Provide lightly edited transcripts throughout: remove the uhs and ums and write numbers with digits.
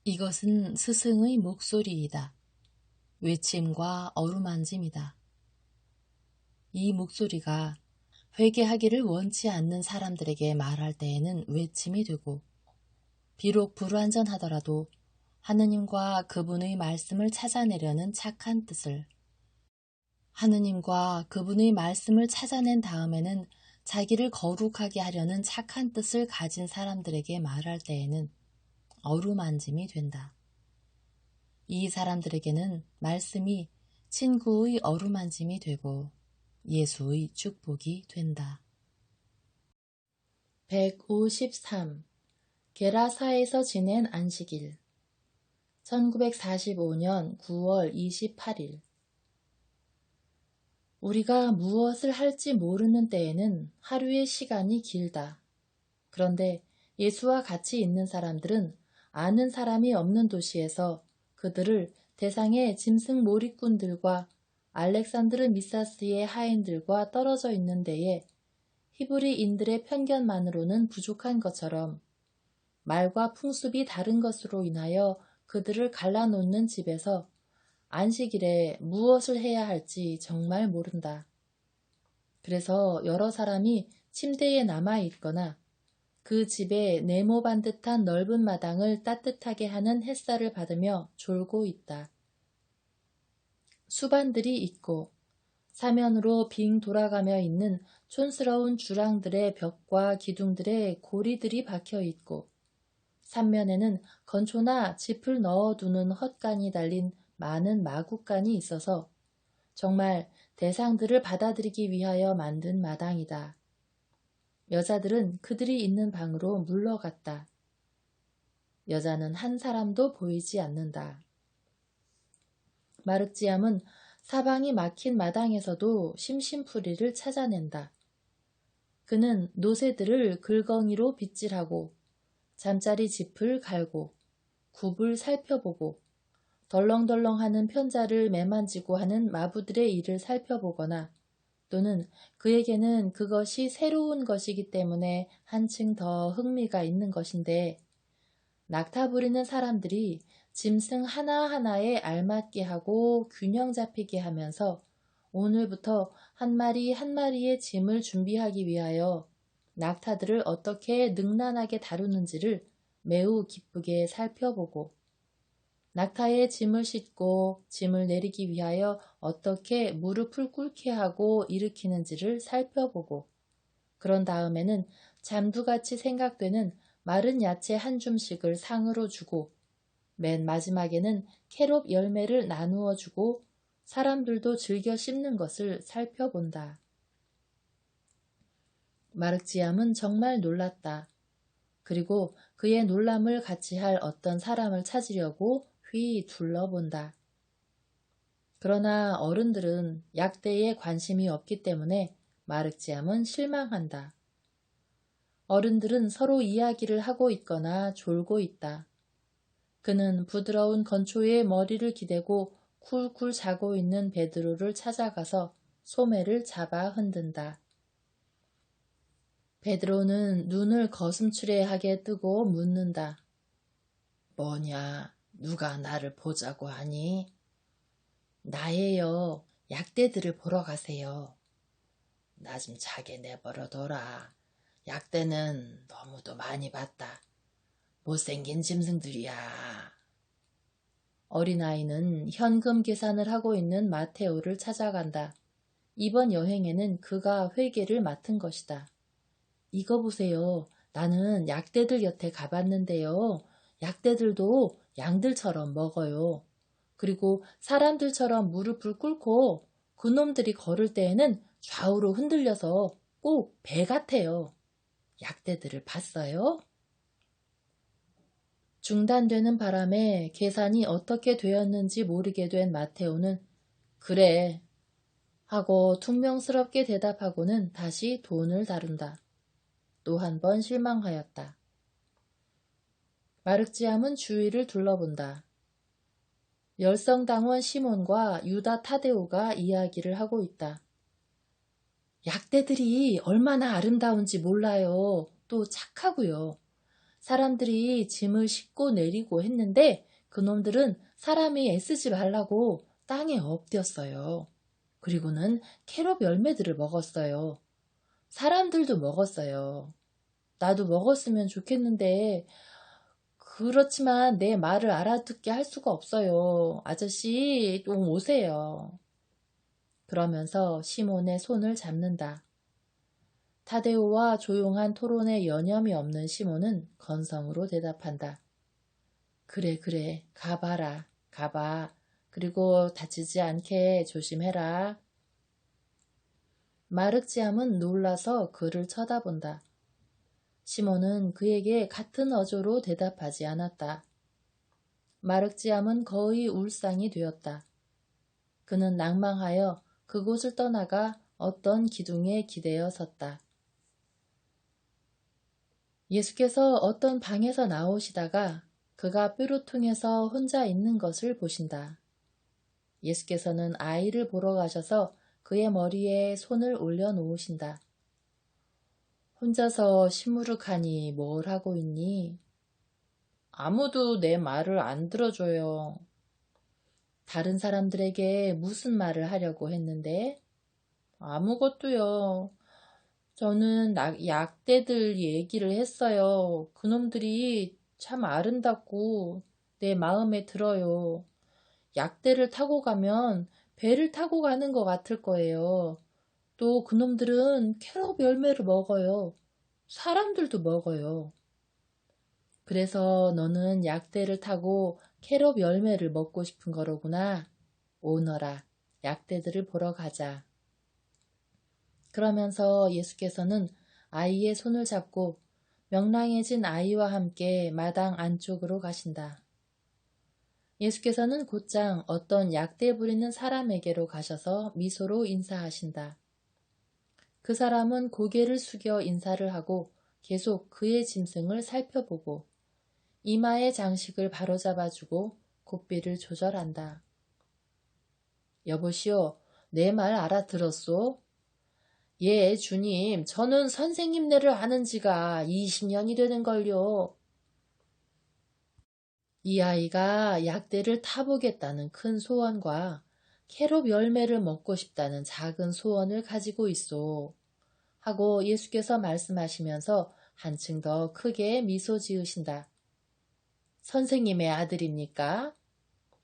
이것은 스승의 목소리이다. 외침과 어루만짐이다. 이 목소리가 회개하기를 원치 않는 사람들에게 말할 때에는 외침이 되고, 비록 불완전하더라도 하느님과 그분의 말씀을 찾아내려는 착한 뜻을, 하느님과 그분의 말씀을 찾아낸 다음에는 자기를 거룩하게 하려는 착한 뜻을 가진 사람들에게 말할 때에는 어루만짐이 된다. 이 사람들에게는 말씀이 친구의 어루만짐이 되고 예수의 축복이 된다. 153. 게라사에서 지낸 안식일 1945년 9월 28일 우리가 무엇을 할지 모르는 때에는 하루의 시간이 길다. 그런데 예수와 같이 있는 사람들은 아는 사람이 없는 도시에서 그들을 대상의 짐승 몰이꾼들과 알렉산드르 미사스의 하인들과 떨어져 있는 데에 히브리인들의 편견만으로는 부족한 것처럼 말과 풍습이 다른 것으로 인하여 그들을 갈라놓는 집에서 안식일에 무엇을 해야 할지 정말 모른다. 그래서 여러 사람이 침대에 남아있거나 그 집의 네모 반듯한 넓은 마당을 따뜻하게 하는 햇살을 받으며 졸고 있다. 수반들이 있고 사면으로 빙 돌아가며 있는 촌스러운 주랑들의 벽과 기둥들에 고리들이 박혀 있고 삼면에는 건초나 짚을 넣어두는 헛간이 달린 많은 마구간이 있어서 정말 대상들을 받아들이기 위하여 만든 마당이다. 여자들은 그들이 있는 방으로 물러갔다. 여자는 한 사람도 보이지 않는다. 마르지암은 사방이 막힌 마당에서도 심심풀이를 찾아낸다. 그는 노새들을 글거니로 빗질하고 잠자리 짚을 갈고 굽을 살펴보고 덜렁덜렁하는 편자를 매만지고 하는 마부들의 일을 살펴보거나 또는 그에게는 그것이 새로운 것이기 때문에 한층 더 흥미가 있는 것인데 낙타 부리는 사람들이 짐승 하나하나에 알맞게 하고 균형 잡히게 하면서 오늘부터 한 마리 한 마리의 짐을 준비하기 위하여 낙타들을 어떻게 능란하게 다루는지를 매우 기쁘게 살펴보고 낙타의 짐을 싣고 짐을 내리기 위하여 어떻게 무릎을 꿇게 하고 일으키는지를 살펴보고 그런 다음에는 잠두같이 생각되는 마른 야채 한 줌씩을 상으로 주고 맨 마지막에는 캐롭 열매를 나누어 주고 사람들도 즐겨 씹는 것을 살펴본다. 마르지암은 정말 놀랐다. 그리고 그의 놀람을 같이 할 어떤 사람을 찾으려고 휘 둘러본다. 그러나 어른들은 약대에 관심이 없기 때문에 마르지암은 실망한다. 어른들은 서로 이야기를 하고 있거나 졸고 있다. 그는 부드러운 건초에 머리를 기대고 쿨쿨 자고 있는 베드로를 찾아가서 소매를 잡아 흔든다. 베드로는 눈을 거슴츠레하게 뜨고 묻는다. 뭐냐, 누가 나를 보자고 하니? 나예요. 약대들을 보러 가세요. 나 좀 자게 내버려둬라. 약대는 너무도 많이 봤다. 못생긴 짐승들이야. 어린아이는 현금 계산을 하고 있는 마테오를 찾아간다. 이번 여행에는 그가 회계를 맡은 것이다. 이거 보세요. 나는 약대들 곁에 가봤는데요. 약대들도 양들처럼 먹어요. 그리고 사람들처럼 무릎을 꿇고 그놈들이 걸을 때에는 좌우로 흔들려서 꼭 배 같아요. 약대들을 봤어요? 중단되는 바람에 계산이 어떻게 되었는지 모르게 된 마테오는 그래 하고 퉁명스럽게 대답하고는 다시 돈을 다룬다. 또 한 번 실망하였다. 마르지암은 주위를 둘러본다. 열성당원 시몬과 유다 타데오가 이야기를 하고 있다. 약대들이 얼마나 아름다운지 몰라요. 또 착하고요. 사람들이 짐을 싣고 내리고 했는데 그놈들은 사람이 애쓰지 말라고 땅에 엎드렸어요. 그리고는 캐럿 열매들을 먹었어요. 사람들도 먹었어요. 나도 먹었으면 좋겠는데 그렇지만 내 말을 알아듣게 할 수가 없어요. 아저씨 좀 오세요. 그러면서 시몬의 손을 잡는다. 타데오와 조용한 토론에 여념이 없는 시몬은 건성으로 대답한다. 그래, 그래, 가봐라, 가봐. 그리고 다치지 않게 조심해라. 마르지암은 놀라서 그를 쳐다본다. 시몬은 그에게 같은 어조로 대답하지 않았다. 마르지암은 거의 울상이 되었다. 그는 낭망하여 그곳을 떠나가 어떤 기둥에 기대어 섰다. 예수께서 어떤 방에서 나오시다가 그가 뾰루통에서 혼자 있는 것을 보신다. 예수께서는 아이를 보러 가셔서 그의 머리에 손을 올려놓으신다. 혼자서 시무룩하니 뭘 하고 있니? 아무도 내 말을 안 들어줘요. 다른 사람들에게 무슨 말을 하려고 했는데? 아무것도요. 저는 약대들 얘기를 했어요. 그놈들이 참 아름답고 내 마음에 들어요. 약대를 타고 가면 배를 타고 가는 것 같을 거예요. 또 그놈들은 캐럿 열매를 먹어요. 사람들도 먹어요. 그래서 너는 약대를 타고 캐럿 열매를 먹고 싶은 거로구나. 오너라, 약대들을 보러 가자. 그러면서 예수께서는 아이의 손을 잡고 명랑해진 아이와 함께 마당 안쪽으로 가신다. 예수께서는 곧장 어떤 약대 부리는 사람에게로 가셔서 미소로 인사하신다. 그 사람은 고개를 숙여 인사를 하고 계속 그의 짐승을 살펴보고 이마의 장식을 바로잡아주고 곱비를 조절한다. 여보시오, 내 말 알아들었소? 예, 주님, 저는 선생님네를 아는 지가 20년이 되는걸요. 이 아이가 약대를 타보겠다는 큰 소원과 캐롯 열매를 먹고 싶다는 작은 소원을 가지고 있소. 하고 예수께서 말씀하시면서 한층 더 크게 미소 지으신다. 선생님의 아들입니까?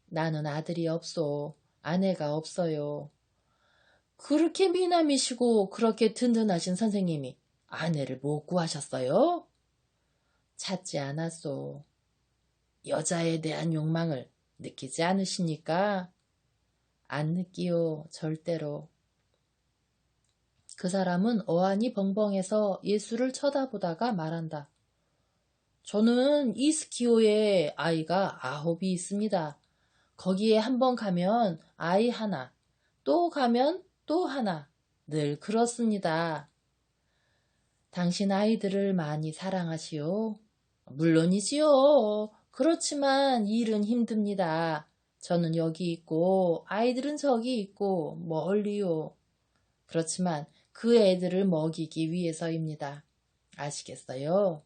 나는 아들이 없소. 아내가 없어요. 그렇게 미남이시고 그렇게 든든하신 선생님이 아내를 못 구하셨어요? 찾지 않았소. 여자에 대한 욕망을 느끼지 않으십니까? 안 느끼요, 절대로. 그 사람은 어안이 벙벙해서 예수를 쳐다보다가 말한다. 저는 이스키오에 아이가 9이 있습니다. 거기에 한번 가면 아이 하나, 또 가면 또 하나, 늘 그렇습니다. 당신 아이들을 많이 사랑하시오? 물론이지요. 그렇지만 일은 힘듭니다. 저는 여기 있고 아이들은 저기 있고 멀리요. 그렇지만 그 애들을 먹이기 위해서입니다. 아시겠어요?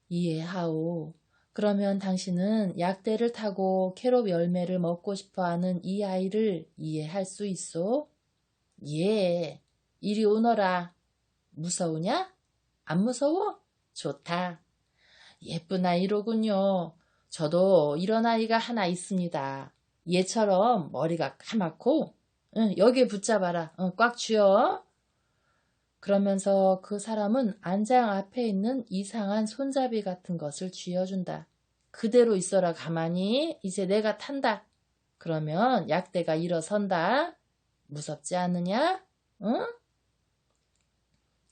이해하오. 그러면 당신은 약대를 타고 캐롯 열매를 먹고 싶어하는 이 아이를 이해할 수 있어? 예. 이리 오너라. 무서우냐? 안 무서워? 좋다. 예쁜 아이로군요. 저도 이런 아이가 하나 있습니다. 얘처럼 머리가 까맣고 여기에 붙잡아라. 꽉 쥐어. 그러면서 그 사람은 안장 앞에 있는 이상한 손잡이 같은 것을 쥐어준다. 그대로 있어라 가만히. 이제 내가 탄다. 그러면 약대가 일어선다. 무섭지 않느냐? 응?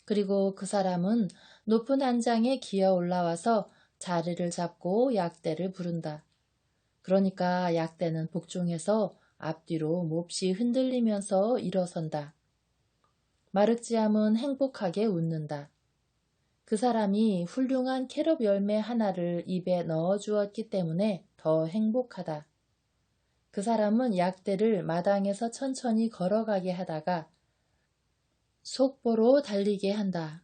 그리고 그 사람은 높은 안장에 기어 올라와서 자리를 잡고 약대를 부른다. 그러니까 약대는 복종해서 앞뒤로 몹시 흔들리면서 일어선다. 마르지암은 행복하게 웃는다. 그 사람이 훌륭한 캐럿 열매 하나를 입에 넣어주었기 때문에 더 행복하다. 그 사람은 약대를 마당에서 천천히 걸어가게 하다가 속보로 달리게 한다.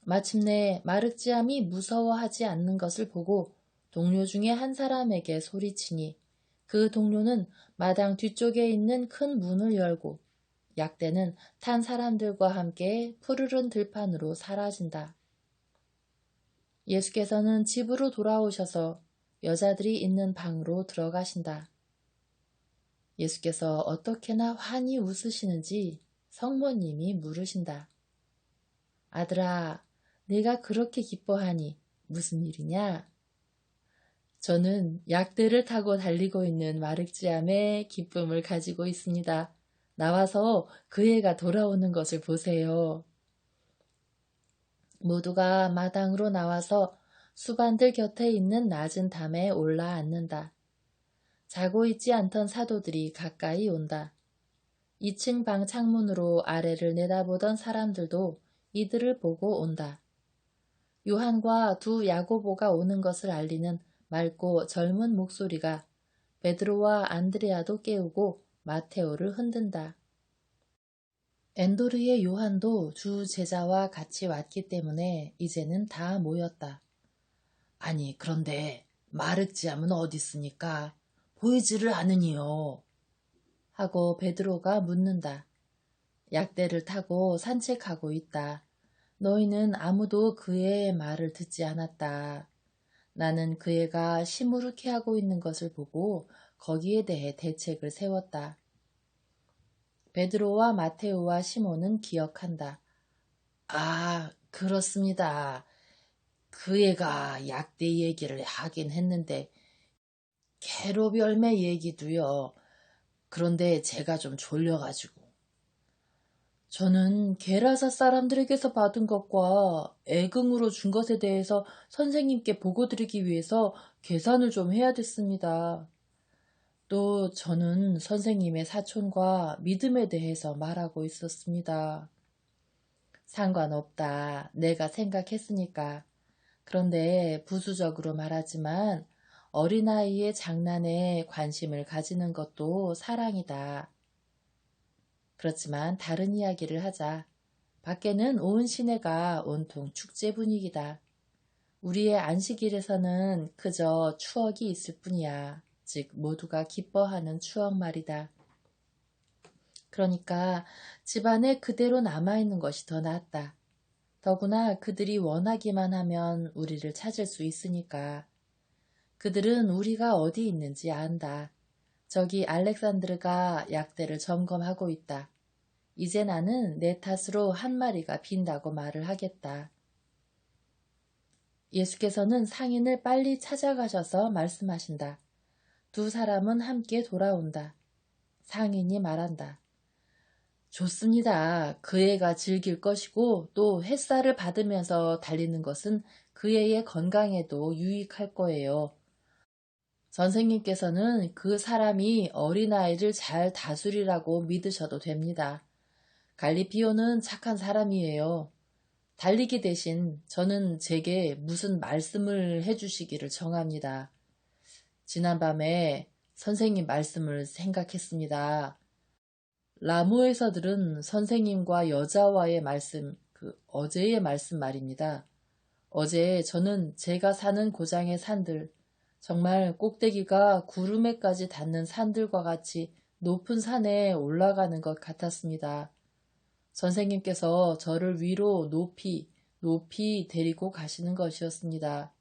마침내 마르지암이 무서워하지 않는 것을 보고 동료 중에 한 사람에게 소리치니 그 동료는 마당 뒤쪽에 있는 큰 문을 열고 약대는 탄 사람들과 함께 푸르른 들판으로 사라진다. 예수께서는 집으로 돌아오셔서 여자들이 있는 방으로 들어가신다. 예수께서 어떻게나 환히 웃으시는지 성모님이 물으신다. 아들아, 네가 그렇게 기뻐하니 무슨 일이냐? 저는 약대를 타고 달리고 있는 마륵지암의 기쁨을 가지고 있습니다. 나와서 그 애가 돌아오는 것을 보세요. 모두가 마당으로 나와서 수반들 곁에 있는 낮은 담에 올라앉는다. 자고 있지 않던 사도들이 가까이 온다. 2층 방 창문으로 아래를 내다보던 사람들도 이들을 보고 온다. 요한과 두 야고보가 오는 것을 알리는 맑고 젊은 목소리가 베드로와 안드레아도 깨우고 마테오를 흔든다. 엔도르의 요한도 주 제자와 같이 왔기 때문에 이제는 다 모였다. 아니, 그런데 마르지암은 어디 있습니까? 보이지를 않으니요. 하고 베드로가 묻는다. 약대를 타고 산책하고 있다. 너희는 아무도 그의 말을 듣지 않았다. 나는 그 애가 시무룩해 하고 있는 것을 보고 거기에 대해 대책을 세웠다. 베드로와 마테오와 시몬은 기억한다. 아, 그렇습니다. 그 애가 약대 얘기를 하긴 했는데 캐롭 열매 얘기도요. 그런데 제가 좀 졸려가지고. 저는 게라사 사람들에게서 받은 것과 애금으로 준 것에 대해서 선생님께 보고드리기 위해서 계산을 좀 해야 됐습니다. 또 저는 선생님의 사촌과 믿음에 대해서 말하고 있었습니다. 상관없다. 내가 생각했으니까. 그런데 부수적으로 말하지만 어린아이의 장난에 관심을 가지는 것도 사랑이다. 그렇지만 다른 이야기를 하자. 밖에는 온 시내가 온통 축제 분위기다. 우리의 안식일에서는 그저 추억이 있을 뿐이야. 즉 모두가 기뻐하는 추억 말이다. 그러니까 집안에 그대로 남아있는 것이 더 낫다. 더구나 그들이 원하기만 하면 우리를 찾을 수 있으니까. 그들은 우리가 어디 있는지 안다. 저기 알렉산드르가 약대를 점검하고 있다. 이제 나는 내 탓으로 한 마리가 빈다고 말을 하겠다. 예수께서는 상인을 빨리 찾아가셔서 말씀하신다. 두 사람은 함께 돌아온다. 상인이 말한다. 좋습니다. 그 애가 즐길 것이고 또 햇살을 받으면서 달리는 것은 그 애의 건강에도 유익할 거예요. 선생님께서는 그 사람이 어린아이를 잘 다스리라고 믿으셔도 됩니다. 갈리피오는 착한 사람이에요. 달리기 대신 저는 제게 무슨 말씀을 해주시기를 정합니다. 지난밤에 선생님 말씀을 생각했습니다. 라모에서 들은 선생님과 여자와의 말씀, 어제의 말씀 말입니다. 어제 저는 제가 사는 고장의 산들, 정말 꼭대기가 구름에까지 닿는 산들과 같이 높은 산에 올라가는 것 같았습니다. 선생님께서 저를 위로 높이, 높이 데리고 가시는 것이었습니다.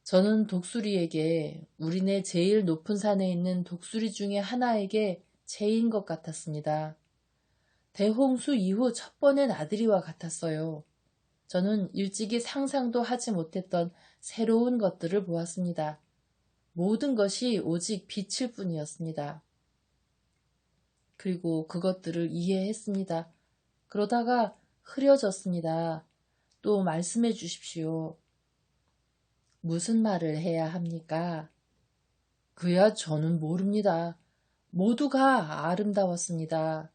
저는 독수리에게 우리네 제일 높은 산에 있는 독수리 중에 하나에게 제인 것 같았습니다. 대홍수 이후 첫 번의 나들이와 같았어요. 저는 일찍이 상상도 하지 못했던 새로운 것들을 보았습니다. 모든 것이 오직 빛일 뿐이었습니다. 그리고 그것들을 이해했습니다. 그러다가 흐려졌습니다. 또 말씀해 주십시오. 무슨 말을 해야 합니까? 그야 저는 모릅니다. 모두가 아름다웠습니다.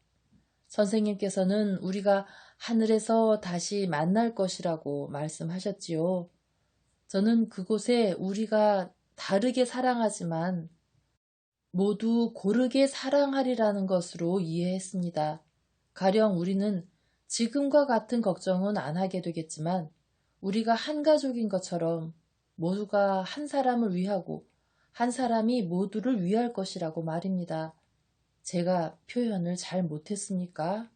선생님께서는 우리가 하늘에서 다시 만날 것이라고 말씀하셨지요. 저는 그곳에 우리가 다르게 사랑하지만 모두 고르게 사랑하리라는 것으로 이해했습니다. 가령 우리는 지금과 같은 걱정은 안 하게 되겠지만 우리가 한 가족인 것처럼 모두가 한 사람을 위하고 한 사람이 모두를 위할 것이라고 말입니다. 제가 표현을 잘 못했습니까?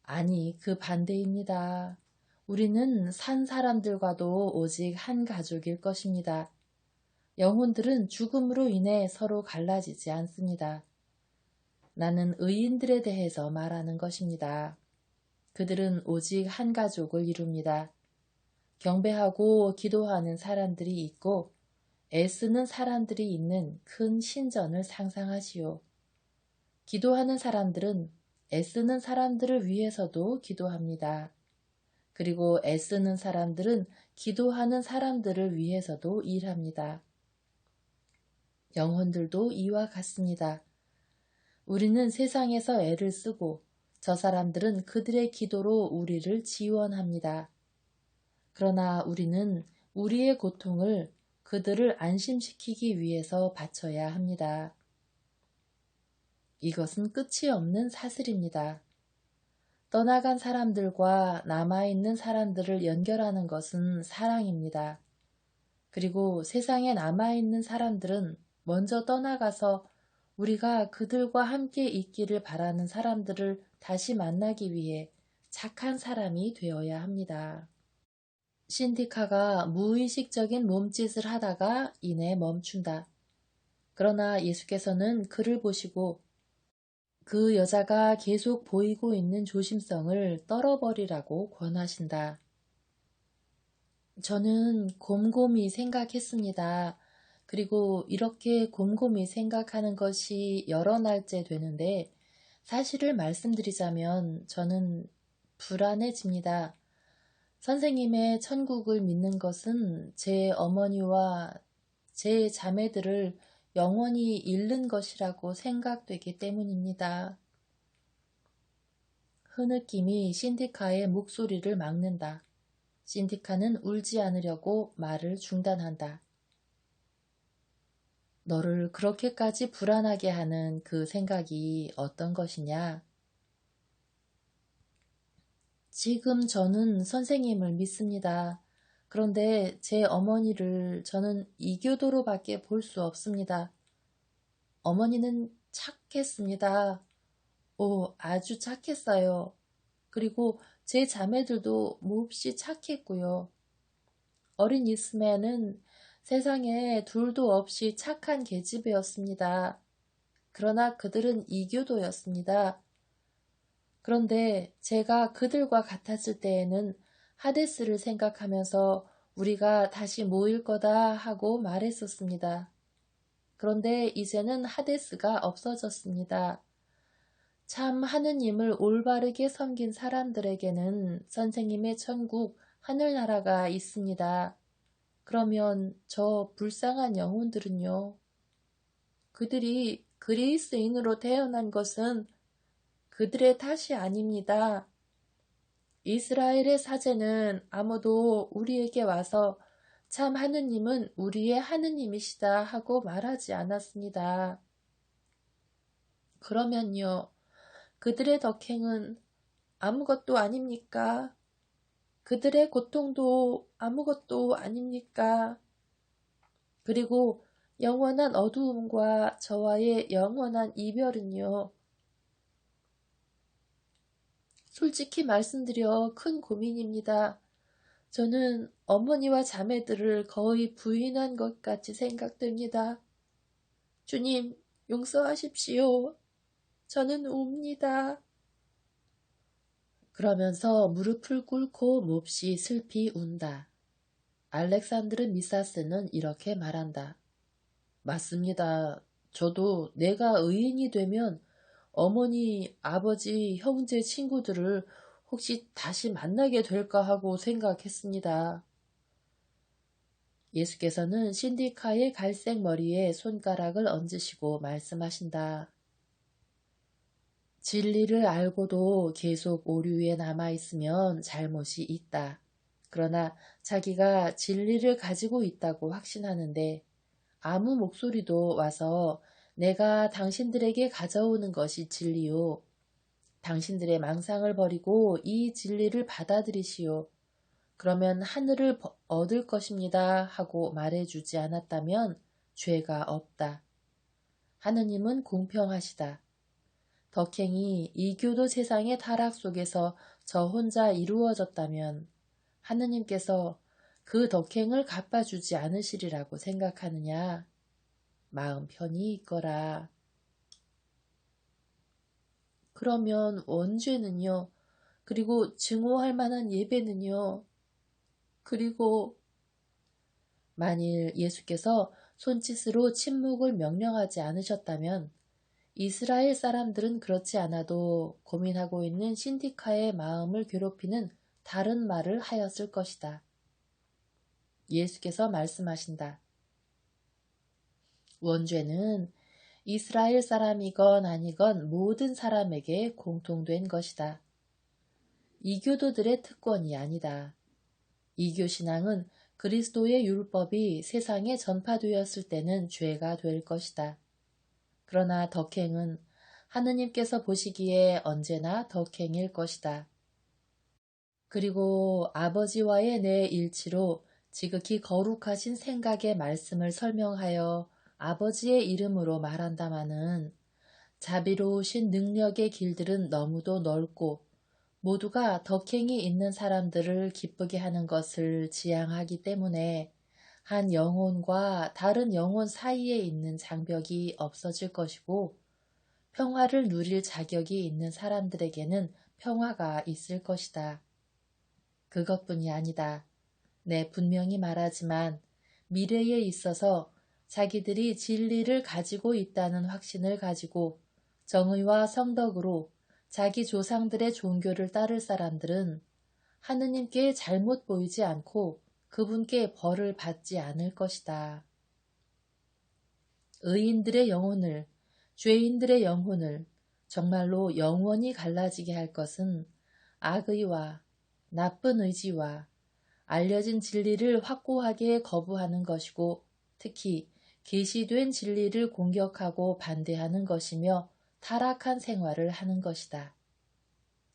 아니, 그 반대입니다. 우리는 산 사람들과도 오직 한 가족일 것입니다. 영혼들은 죽음으로 인해 서로 갈라지지 않습니다. 나는 의인들에 대해서 말하는 것입니다. 그들은 오직 한 가족을 이룹니다. 경배하고 기도하는 사람들이 있고 애쓰는 사람들이 있는 큰 신전을 상상하시오. 기도하는 사람들은 애쓰는 사람들을 위해서도 기도합니다. 그리고 애쓰는 사람들은 기도하는 사람들을 위해서도 일합니다. 영혼들도 이와 같습니다. 우리는 세상에서 애를 쓰고 저 사람들은 그들의 기도로 우리를 지원합니다. 그러나 우리는 우리의 고통을 그들을 안심시키기 위해서 바쳐야 합니다. 이것은 끝이 없는 사슬입니다. 떠나간 사람들과 남아있는 사람들을 연결하는 것은 사랑입니다. 그리고 세상에 남아있는 사람들은 먼저 떠나가서 우리가 그들과 함께 있기를 바라는 사람들을 다시 만나기 위해 착한 사람이 되어야 합니다. 신디카가 무의식적인 몸짓을 하다가 이내 멈춘다. 그러나 예수께서는 그를 보시고 그 여자가 계속 보이고 있는 조심성을 떨어버리라고 권하신다. 저는 곰곰이 생각했습니다. 그리고 이렇게 곰곰이 생각하는 것이 여러 날째 되는데 사실을 말씀드리자면 저는 불안해집니다. 선생님의 천국을 믿는 것은 제 어머니와 제 자매들을 영원히 잃는 것이라고 생각되기 때문입니다. 흐느낌이 신디카의 목소리를 막는다. 신디카는 울지 않으려고 말을 중단한다. 너를 그렇게까지 불안하게 하는 그 생각이 어떤 것이냐? 지금 저는 선생님을 믿습니다. 그런데 제 어머니를 저는 이교도로밖에 볼 수 없습니다. 어머니는 착했습니다. 오, 아주 착했어요. 그리고 제 자매들도 몹시 착했고요. 어린 이스마엘은 세상에 둘도 없이 착한 계집애였습니다. 그러나 그들은 이교도였습니다. 그런데 제가 그들과 같았을 때에는 하데스를 생각하면서 우리가 다시 모일 거다 하고 말했었습니다. 그런데 이제는 하데스가 없어졌습니다. 참 하느님을 올바르게 섬긴 사람들에게는 선생님의 천국 하늘나라가 있습니다. 그러면 저 불쌍한 영혼들은요? 그들이 그리스인으로 태어난 것은 그들의 탓이 아닙니다. 이스라엘의 사제는 아무도 우리에게 와서 참 하느님은 우리의 하느님이시다 하고 말하지 않았습니다. 그러면요, 그들의 덕행은 아무것도 아닙니까? 그들의 고통도 아무것도 아닙니까? 그리고 영원한 어두움과 저와의 영원한 이별은요, 솔직히 말씀드려 큰 고민입니다. 저는 어머니와 자매들을 거의 부인한 것 같이 생각됩니다. 주님, 용서하십시오. 저는 웁니다. 그러면서 무릎을 꿇고 몹시 슬피 운다. 알렉산드르 미사스는 이렇게 말한다. 맞습니다. 저도 내가 의인이 되면 어머니, 아버지, 형제, 친구들을 혹시 다시 만나게 될까 하고 생각했습니다. 예수께서는 신디카의 갈색 머리에 손가락을 얹으시고 말씀하신다. 진리를 알고도 계속 오류에 남아있으면 잘못이 있다. 그러나 자기가 진리를 가지고 있다고 확신하는데 아무 목소리도 와서 내가 당신들에게 가져오는 것이 진리요. 당신들의 망상을 버리고 이 진리를 받아들이시오. 그러면 하늘을 얻을 것입니다 하고 말해주지 않았다면 죄가 없다. 하느님은 공평하시다. 덕행이 이교도 세상의 타락 속에서 저 혼자 이루어졌다면 하느님께서 그 덕행을 갚아주지 않으시리라고 생각하느냐? 마음 편히 있거라. 그러면 원죄는요? 그리고 증오할 만한 예배는요? 그리고 만일 예수께서 손짓으로 침묵을 명령하지 않으셨다면 이스라엘 사람들은 그렇지 않아도 고민하고 있는 신디카의 마음을 괴롭히는 다른 말을 하였을 것이다. 예수께서 말씀하신다. 원죄는 이스라엘 사람이건 아니건 모든 사람에게 공통된 것이다. 이교도들의 특권이 아니다. 이교신앙은 그리스도의 율법이 세상에 전파되었을 때는 죄가 될 것이다. 그러나 덕행은 하느님께서 보시기에 언제나 덕행일 것이다. 그리고 아버지와의 내 일치로 지극히 거룩하신 생각의 말씀을 설명하여 아버지의 이름으로 말한다마는 자비로우신 능력의 길들은 너무도 넓고 모두가 덕행이 있는 사람들을 기쁘게 하는 것을 지향하기 때문에 한 영혼과 다른 영혼 사이에 있는 장벽이 없어질 것이고 평화를 누릴 자격이 있는 사람들에게는 평화가 있을 것이다. 그것뿐이 아니다. 네, 분명히 말하지만 미래에 있어서 자기들이 진리를 가지고 있다는 확신을 가지고 정의와 성덕으로 자기 조상들의 종교를 따를 사람들은 하느님께 잘못 보이지 않고 그분께 벌을 받지 않을 것이다. 의인들의 영혼을, 죄인들의 영혼을 정말로 영원히 갈라지게 할 것은 악의와 나쁜 의지와 알려진 진리를 확고하게 거부하는 것이고 특히 계시된 진리를 공격하고 반대하는 것이며 타락한 생활을 하는 것이다.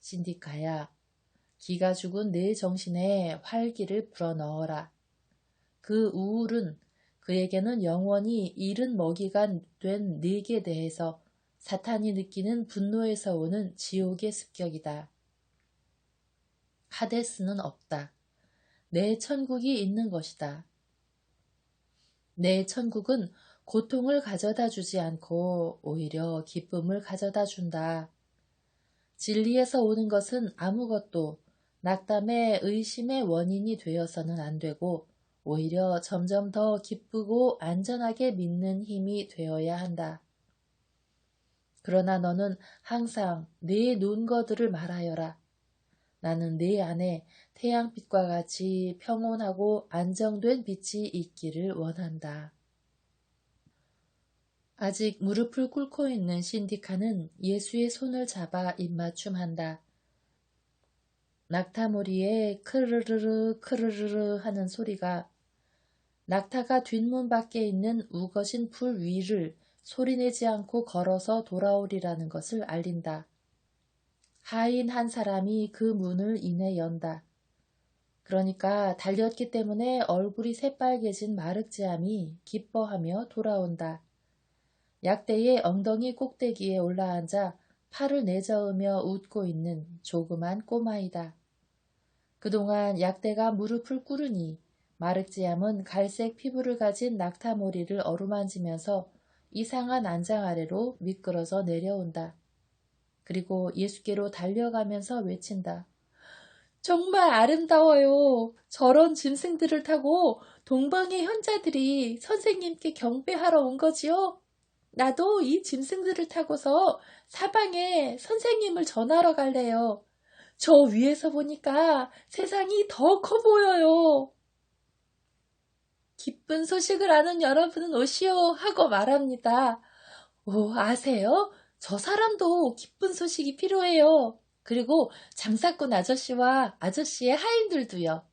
신디카야, 기가 죽은 내 정신에 활기를 불어넣어라. 그 우울은 그에게는 영원히 잃은 먹이가 된 네게 대해서 사탄이 느끼는 분노에서 오는 지옥의 습격이다. 하데스는 없다. 내 천국이 있는 것이다. 내 천국은 고통을 가져다 주지 않고 오히려 기쁨을 가져다 준다. 진리에서 오는 것은 아무것도 낙담의 의심의 원인이 되어서는 안 되고 오히려 점점 더 기쁘고 안전하게 믿는 힘이 되어야 한다. 그러나 너는 항상 네 논거들을 말하여라. 나는 네 안에 태양빛과 같이 평온하고 안정된 빛이 있기를 원한다. 아직 무릎을 꿇고 있는 신디카는 예수의 손을 잡아 입맞춤한다. 낙타무리에 크르르르 크르르르 하는 소리가 낙타가 뒷문 밖에 있는 우거진 풀 위를 소리내지 않고 걸어서 돌아오리라는 것을 알린다. 하인 한 사람이 그 문을 이내 연다. 그러니까 달렸기 때문에 얼굴이 새빨개진 마륵제암이 기뻐하며 돌아온다. 약대의 엉덩이 꼭대기에 올라앉아 팔을 내저으며 웃고 있는 조그만 꼬마이다. 그동안 약대가 무릎을 꿇으니 마륵지암은 갈색 피부를 가진 낙타머리를 어루만지면서 이상한 안장 아래로 미끄러져 내려온다. 그리고 예수께로 달려가면서 외친다. 정말 아름다워요. 저런 짐승들을 타고 동방의 현자들이 선생님께 경배하러 온 거지요? 나도 이 짐승들을 타고서 사방에 선생님을 전하러 갈래요. 저 위에서 보니까 세상이 더 커 보여요. 기쁜 소식을 아는 여러분은 오시오 하고 말합니다. 오, 아세요? 저 사람도 기쁜 소식이 필요해요. 그리고 장사꾼 아저씨와 아저씨의 하인들도요.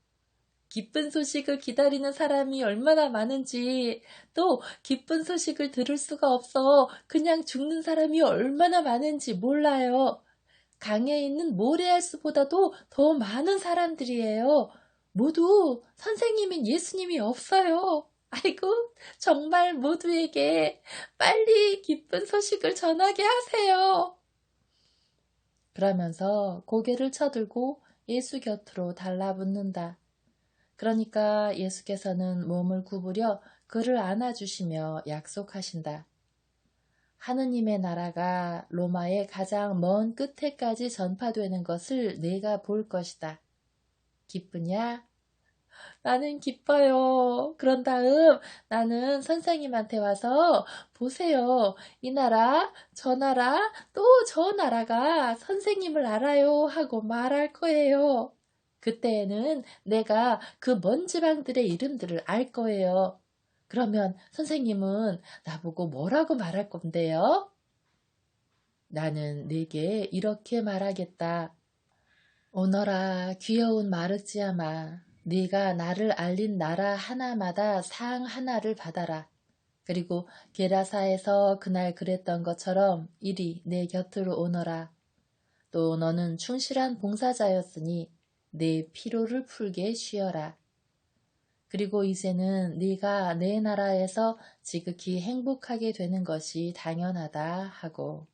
기쁜 소식을 기다리는 사람이 얼마나 많은지, 또 기쁜 소식을 들을 수가 없어 그냥 죽는 사람이 얼마나 많은지 몰라요. 강에 있는 모래알수보다도 더 많은 사람들이에요. 모두 선생님인 예수님이 없어요. 아이고, 정말 모두에게 빨리 기쁜 소식을 전하게 하세요. 그러면서 고개를 쳐들고 예수 곁으로 달라붙는다. 그러니까 예수께서는 몸을 구부려 그를 안아주시며 약속하신다. 하느님의 나라가 로마의 가장 먼 끝에까지 전파되는 것을 내가 볼 것이다. 기쁘냐? 나는 기뻐요. 그런 다음 나는 선생님한테 와서 보세요. 이 나라, 저 나라, 또 저 나라가 선생님을 알아요 하고 말할 거예요. 그때에는 내가 그 먼 지방들의 이름들을 알 거예요. 그러면 선생님은 나보고 뭐라고 말할 건데요? 나는 네게 이렇게 말하겠다. 오너라 귀여운 마르지아마, 네가 나를 알린 나라 하나마다 상 하나를 받아라. 그리고 게라사에서 그날 그랬던 것처럼 이리 내 곁으로 오너라. 또 너는 충실한 봉사자였으니 내 피로를 풀게 쉬어라. 그리고 이제는 네가 내 나라에서 지극히 행복하게 되는 것이 당연하다 하고